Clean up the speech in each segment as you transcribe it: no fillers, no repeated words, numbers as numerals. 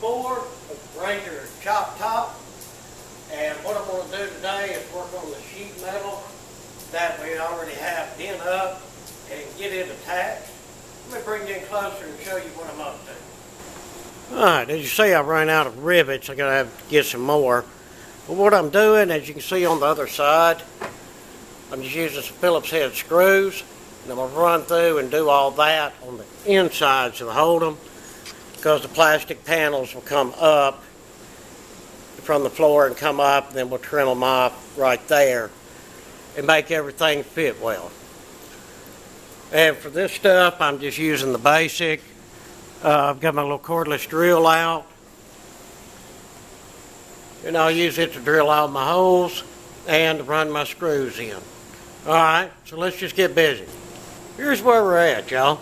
4 with Ranger chop top. And what I'm going to do today is work on the sheet metal that we already have in up and get it attached. Let me bring you in closer and show you what I'm up to. Alright, as you see, I ran out of rivets. I'm going to have to get some more. But what I'm doing, as you can see on the other side, I'm just using some Phillips head screws. And I'm going to run through and do all that on the insides to hold them, because the plastic panels will come up from the floor and come up, and then we'll trim them off right there and make everything fit well. And for this stuff, I'm just using the basic. I've got my little cordless drill out, and I'll use it to drill out my holes and to run my screws in. Alright, so let's just get busy. Here's where we're at, y'all.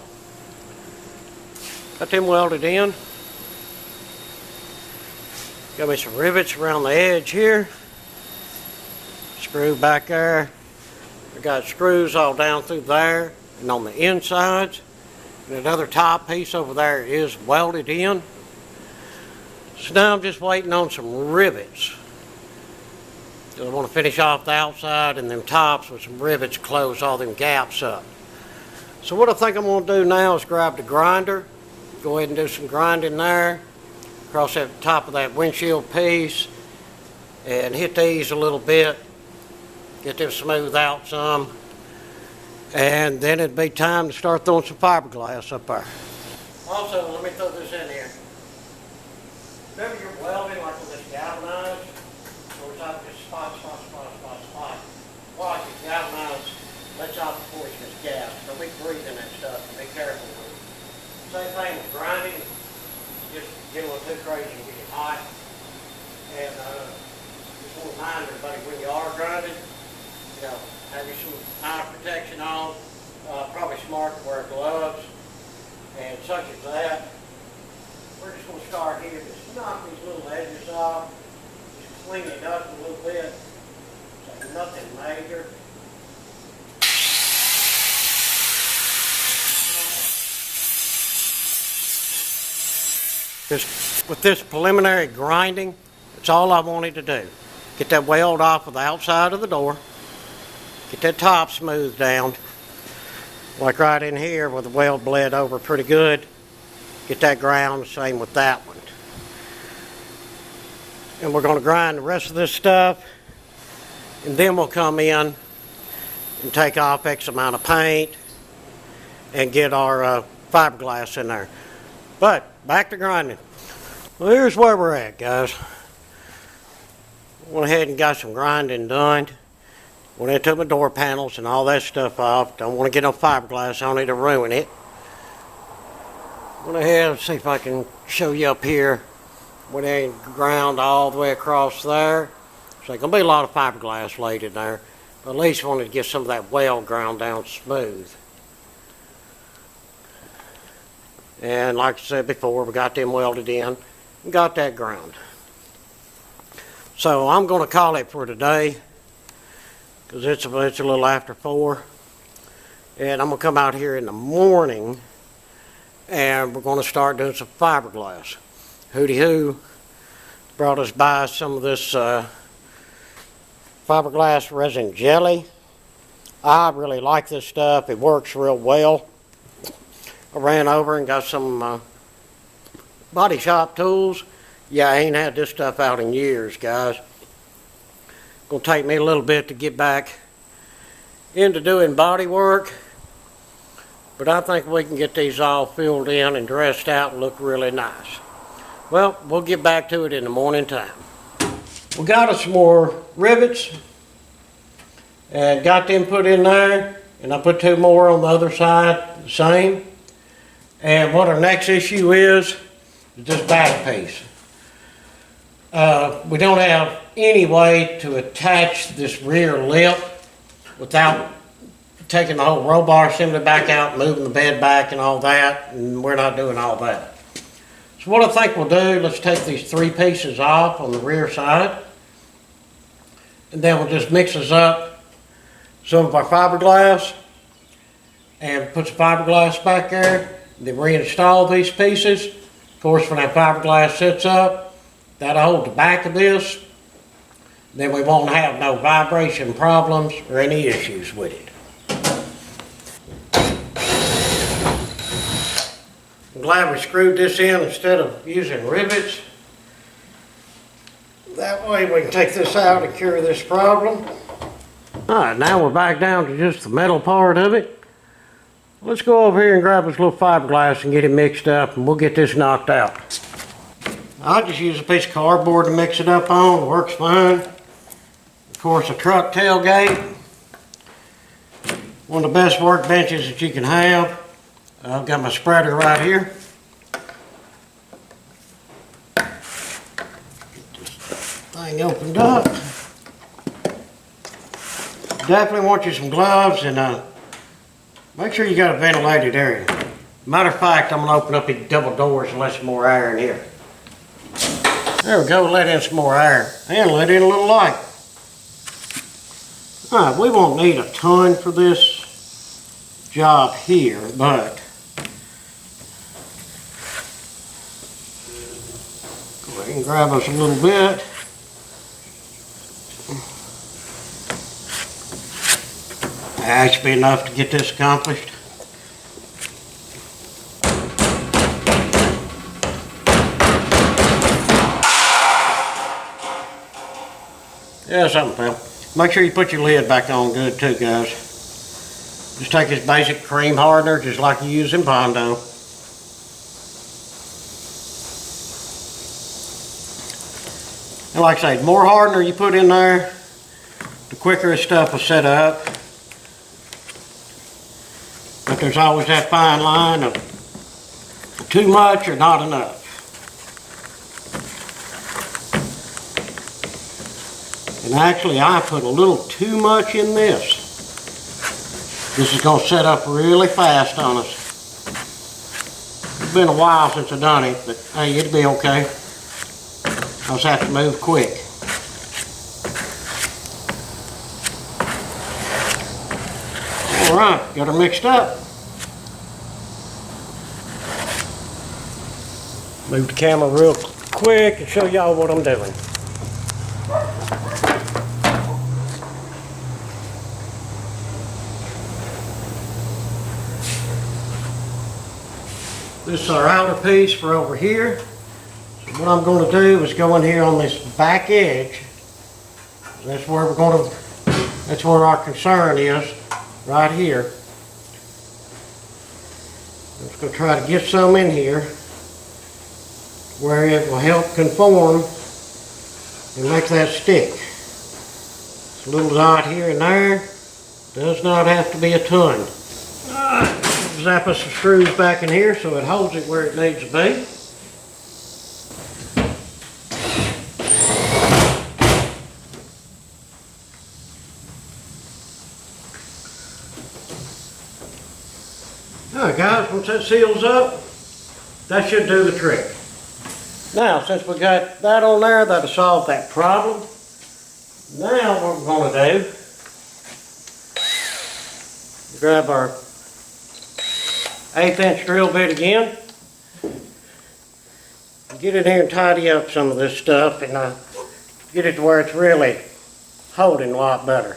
Got them welded in. Got me some rivets around the edge here. Screw back there. I got screws all down through there and on the insides. And that other top piece over there is welded in. So now I'm just waiting on some rivets. I want to finish off the outside and them tops with some rivets to close all them gaps up. So what I think I'm going to do now is grab the grinder. Go ahead and do some grinding there. Across the top of that windshield piece and hit these a little bit, get them smoothed out some, and then it'd be time to start throwing some fiberglass up there. Also, let me throw this in here. Remember you're welding like with this galvanized, so it's like just spot. Watch it, galvanized, lets out the poisonous gas. Don't be breathing that stuff, and be careful with it. Same thing with grinding. Just get a little too crazy and get it hot. And just want to remind everybody, when you are grinding, have your some eye protection on. Probably smart to wear gloves and such as that. We're just going to start here. Just knock these little edges off. Just clean it up a little bit. So nothing major. With this preliminary grinding, that's all I wanted to do. Get that weld off of the outside of the door. Get that top smoothed down. Like right in here where the weld bled over pretty good. Get that ground, same with that one. And we're going to grind the rest of this stuff. And then we'll come in and take off X amount of paint and get our fiberglass in there. But back to grinding. Well, here's where we're at, guys. Went ahead and got some grinding done. Went into my door panels and all that stuff off. Don't want to get no fiberglass on it to ruin it. Went ahead and see if I can show you up here. Went ahead and ground all the way across there. So there's going to be a lot of fiberglass laid in there. But at least wanted to get some of that weld ground down smooth. And like I said before, we got them welded in and got that ground. So I'm going to call it for today because it's a little after 4. And I'm going to come out here in the morning and we're going to start doing some fiberglass. Hootie Hoo brought us by some of this fiberglass resin jelly. I really like this stuff. It works real well. I ran over and got some body shop tools. Yeah, I ain't had this stuff out in years, guys. Gonna take me a little bit to get back into doing body work, but I think we can get these all filled in and dressed out and look really nice. Well, we'll get back to it in the morning time. We got us some more rivets and got them put in there, and I put 2 more on the other side, the same. And what our next issue is this back piece. We don't have any way to attach this rear lip without taking the whole roll bar assembly back out, moving the bed back and all that, and we're not doing all that. So what I think we'll do, let's take these 3 pieces off on the rear side, and then we'll just mix us up some of our fiberglass and put some fiberglass back there, then reinstall these pieces, Of course, when that fiberglass sits up, that'll hold the back of this. Then we won't have no vibration problems or any issues with it. I'm glad we screwed this in instead of using rivets. That way we can take this out and cure this problem. Alright, now we're back down to just the metal part of it. Let's go over here and grab this little fiberglass and get it mixed up, and we'll get this knocked out. I'll just use a piece of cardboard to mix it up on. It works fine. Of course, a truck tailgate. One of the best workbenches that you can have. I've got my spreader right here. Get this thing opened up. Definitely want you some gloves, and make sure you got a ventilated area. Matter of fact, I'm going to open up these double doors and let some more air in here. There we go, let in some more air. And let in a little light. Alright, we won't need a ton for this job here, but go ahead and grab us a little bit. That should be enough to get this accomplished. Yeah, something fell. Make sure you put your lid back on good too, guys. Just take this basic cream hardener, just like you use in Bondo. And like I say, the more hardener you put in there, the quicker this stuff will set up. But there's always that fine line of too much or not enough. And actually, I put a little too much in this. This is going to set up really fast on us. It's been a while since I've done it, but hey, it'll be okay. I just have to move quick. Alright, got her mixed up. Move the camera real quick and show y'all what I'm doing. This is our outer piece for over here. So what I'm going to do is go in here on this back edge. That's where that's where our concern is, right here. I'm just going to try to get some in here where it will help conform and make that stick. It's a little dot here and there. Does not have to be a ton. Zap us some screws back in here so it holds it where it needs to be. Alright guys, once that seals up, that should do the trick. Now, since we got that on there, that'll solve that problem. Now what we're going to do, grab our 1/8 inch drill bit again. Get in here and tidy up some of this stuff and get it to where it's really holding a lot better.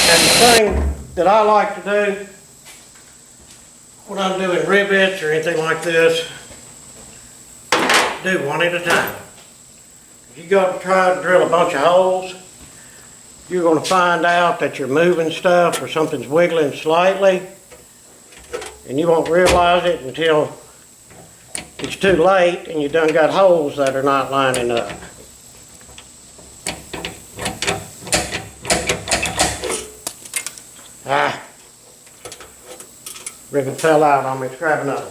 And the thing that I like to do when I'm doing rivets or anything like this, do one at a time. If you go to try to drill a bunch of holes, you're going to find out that you're moving stuff or something's wiggling slightly, and you won't realize it until it's too late and you done got holes that are not lining up. Ribbon fell out on me. Let's grab another.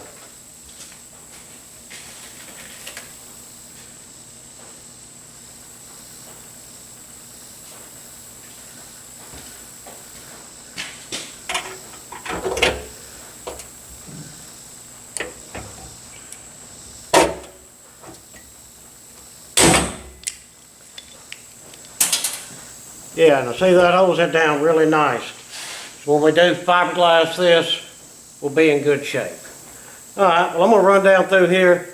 Yeah, now see that holds it down really nice. So when we do fiberglass this, we'll be in good shape. All right, well, I'm gonna run down through here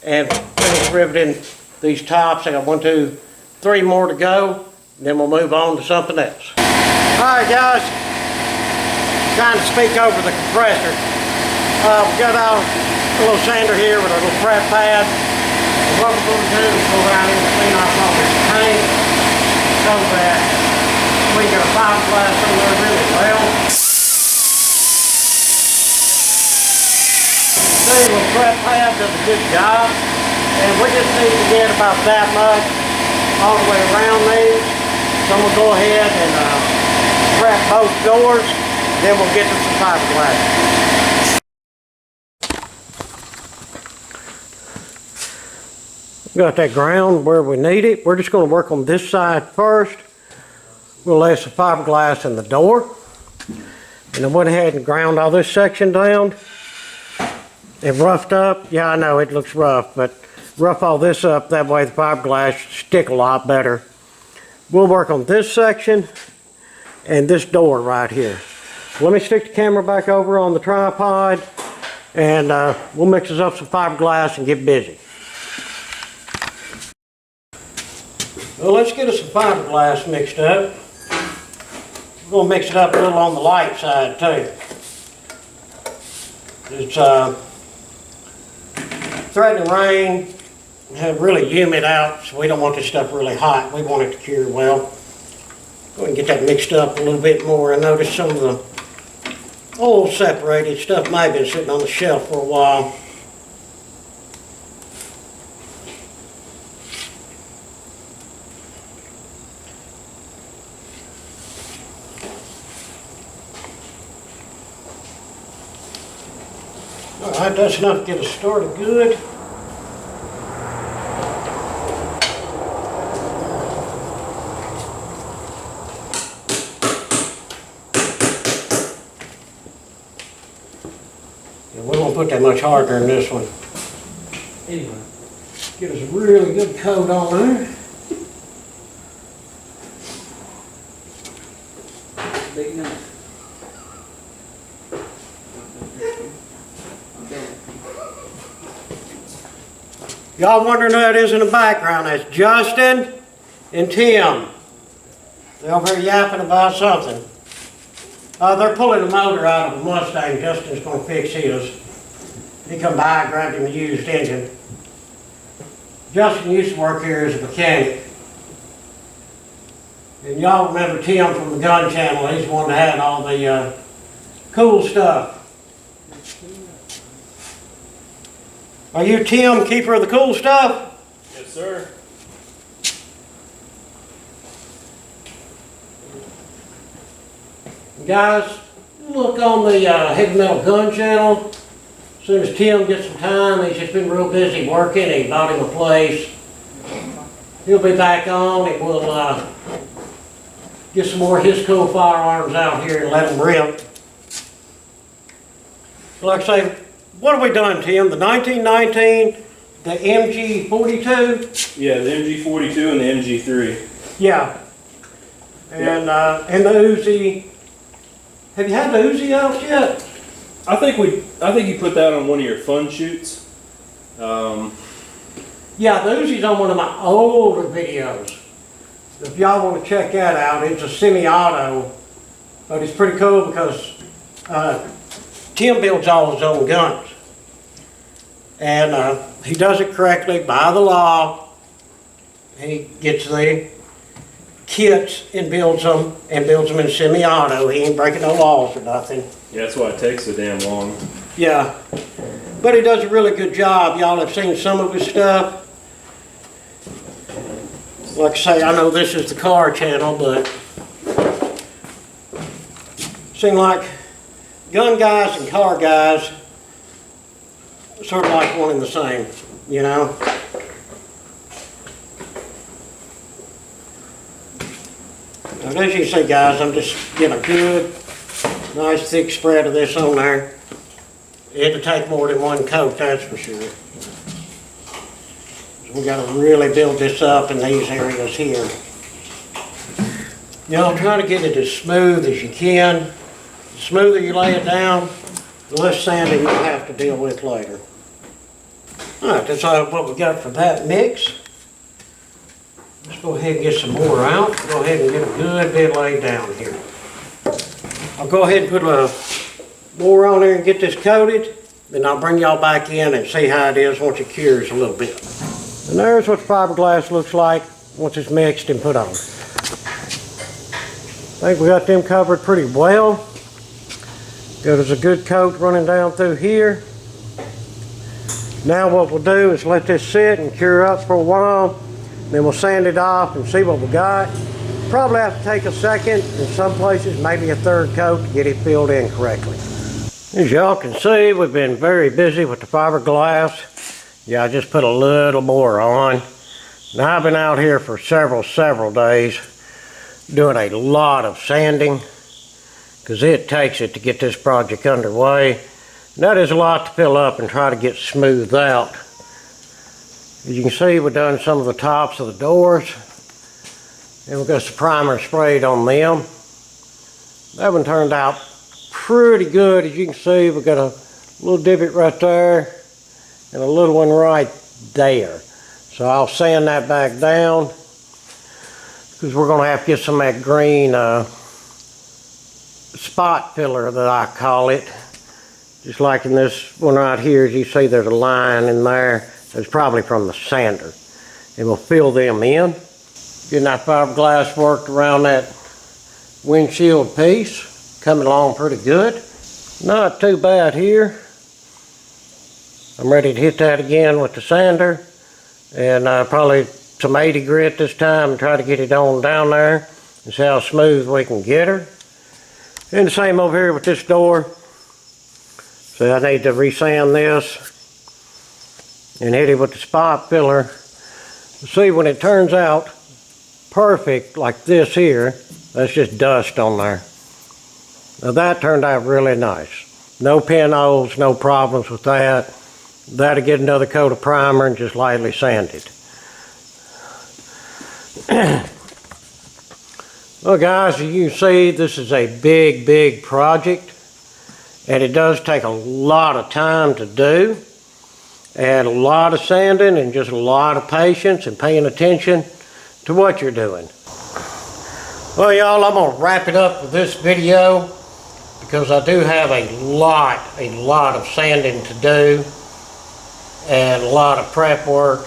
and finish riveting these tops. I got 1, 2, 3 more to go, and then we'll move on to something else. All right, guys, trying to speak over the compressor. We've got a little sander here with a little prep pad. And what we're gonna do is go around here and clean off all this paint so that we get a fiberglass on there really well. The little prep pad does a good job, and we just need to get about that much all the way around these. So I'm gonna go ahead and prep both doors, then we'll get to some fiberglass. Got that ground where we need it. We're just going to work on this side first. We'll lay some fiberglass in the door. And I went ahead and ground all this section down. It roughed up. Yeah, I know it looks rough, but rough all this up. That way the fiberglass should stick a lot better. We'll work on this section and this door right here. Let me stick the camera back over on the tripod, and we'll mix us up some fiberglass and get busy. Well, let's get us some fiberglass mixed up. We're going to mix it up a little on the light side too. It's threatening rain, have really humid out, so we don't want this stuff really hot. We want it to cure well. Go ahead and get that mixed up a little bit more. I noticed some of the oil separated stuff might have been sitting on the shelf for a while. Alright, that's enough to get us started good. Yeah, we won't put that much harder in this one. Anyway, get us a really good coat on there. Big enough. Y'all wondering who that is in the background? That's Justin and Tim. They're over here yapping about something. They're pulling a motor out of a Mustang. Justin's going to fix his. He come by, grabbed him a used engine. Justin used to work here as a mechanic. And y'all remember Tim from the Gun Channel. He's the one that had all the cool stuff. Are you Tim, keeper of the cool stuff? Yes, sir. Guys, look on the Heavy Metal Gun Channel. As soon as Tim gets some time, he's just been real busy working. He bought him a place. He'll be back on, and we'll get some more of his cool firearms out here and let them rip. Like I say, what have we done, Tim? The 1919, the MG42? Yeah, the MG42 and the MG3. Yeah. And the Uzi. Have you had the Uzi out yet? I think you put that on one of your fun shoots. Yeah, the Uzi's on one of my older videos. If y'all want to check that out, it's a semi-auto, but it's pretty cool because Tim builds all his own guns. And he does it correctly by the law. He gets the kits and builds them in semi-auto. He ain't breaking no laws or nothing. Yeah, that's why it takes so damn long. Yeah, but he does a really good job. Y'all have seen some of his stuff. Like I say, I know this is the car channel, but seem like gun guys and car guys sort of like one and the same, you know? Now, as you see, guys, I'm just getting a good, nice thick spread of this on there. It'll take more than one coat, that's for sure. So we got to really build this up in these areas here. You know, try to get it as smooth as you can. The smoother you lay it down, The less sanding you'll have to deal with later. Alright, that's all what we got for that mix. Let's go ahead and get some more out. Go ahead and get a good bit laid down here. I'll go ahead and put a more on there and get this coated. Then I'll bring y'all back in and see how it is once it cures a little bit. And there's what the fiberglass looks like once it's mixed and put on. I think we got them covered pretty well. There's a good coat running down through here. Now what we'll do is let this sit and cure up for a while. Then we'll sand it off and see what we got. Probably have to take a second, in some places maybe a third coat to get it filled in correctly. As y'all can see, we've been very busy with the fiberglass. Yeah, I just put a little more on. Now I've been out here for several days doing a lot of sanding because it takes it to get this project underway. And that is a lot to fill up and try to get smoothed out. As you can see, we've done some of the tops of the doors. And we've got some primer sprayed on them. That one turned out pretty good. As you can see, we've got a little divot right there and a little one right there. So I'll sand that back down because we're going to have to get some of that green spot filler that I call it. Just like in this one right here, as you see there's a line in there. That's probably from the sander. And we'll fill them in. Getting that fiberglass worked around that windshield piece. Coming along pretty good. Not too bad here. I'm ready to hit that again with the sander. And probably some 80 grit this time and try to get it on down there and see how smooth we can get her. And the same over here with this door. So I need to resand this and hit it with the spot filler. See, when it turns out perfect like this here, that's just dust on there. Now that turned out really nice. No pinholes, no problems with that. That'll get another coat of primer and just lightly sand it. Well guys, as you can see, this is a big project. And it does take a lot of time to do. And a lot of sanding and just a lot of patience and paying attention to what you're doing. Well y'all, I'm gonna wrap it up with this video because I do have a lot of sanding to do and a lot of prep work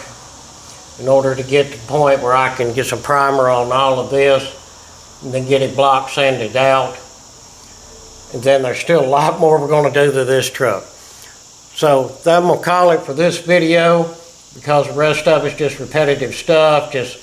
in order to get to the point where I can get some primer on all of this and then get it block sanded out. And then there's still a lot more we're going to do to this truck. So I'm going to call it for this video because the rest of it's just repetitive stuff. Just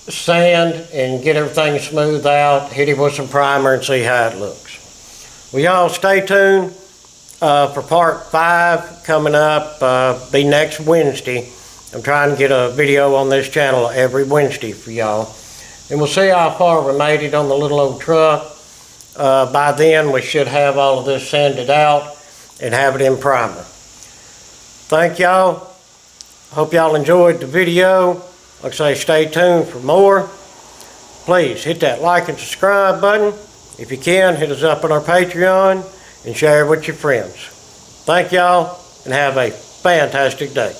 sand and get everything smoothed out, hit it with some primer and see how it looks. Well y'all stay tuned for part 5 coming up, be next Wednesday. I'm trying to get a video on this channel every Wednesday for y'all. And we'll see how far we made it on the little old truck. By then we should have all of this sanded out and have it in primer. Thank y'all. Hope y'all enjoyed the video. Like I say, stay tuned for more. Please hit that like and subscribe button. If you can, hit us up on our Patreon and share it with your friends. Thank y'all and have a fantastic day.